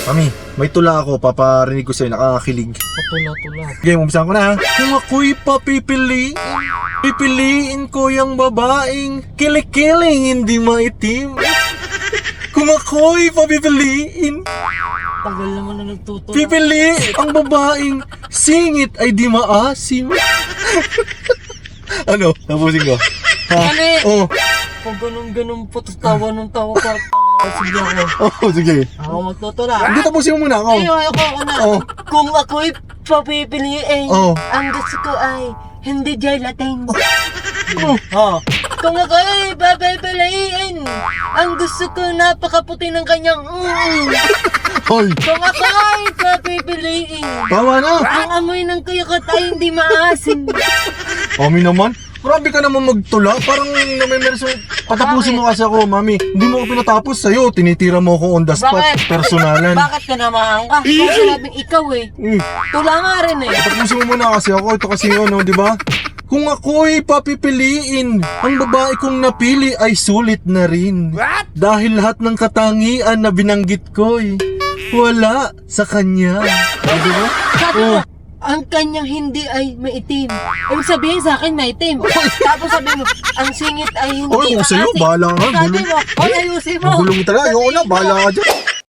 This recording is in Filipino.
Mami, may tula ako, paparinig ko sa'yo, nakakakilig. Patula-tula. Okay, umpisahan ko na ha. Kung ako'y pipiliin ko yung babaeng kilikiling hindi maitim. Kung ako'y papipiliin, Tagal naman na nagtutula. pipili ang babaeng singit ay di maasim. Ano? Tapusin ko. Ha? Mali! Oh. Kung ganun-ganun po, tapos tawa ng tawa ka. Sige ako. Oh, sige. Ako magtutula. Hindi, tapusin mo muna ako. Ay, ako na. Oh. Kung ako'y papipiliin, Oh. ang gusto ko ay hindi gelatin. Oh. Kung ako'y papipiliin, ang gusto ko napakaputi ng kanyang Hoy, Kung ako'y papipiliin, tama na. ang amoy ng kuyukot ay hindi maasim. Mami naman, grabe ka naman magtula. Parang namimerso. Patapusin mo kasi ako, mami. Hindi mo ako pinatapos sa'yo. Tinitira mo ako on the spot. Bakit? Personalan. Bakit ka naman ka? Kung sinabing ikaw tula nga rin Patapusin mo muna kasi ako. Ito kasi yun, no, di ba? Kung ako'y papipiliin, ang babae kong napili ay sulit na rin. What? Dahil lahat ng katangian na binanggit ko'y wala sa kanya. Di ba? Sabi Oh. mo, ang kanyang hindi ay maitim. Ibig sabihin sa akin maitim. Tapos sabi mo, ang singit ay hindi Oy, kung sa'yo, maasim. bahala nga. Sabi mo, ayusin mo. Gulong mo talaga. Ayoko na, bahala ka dyan.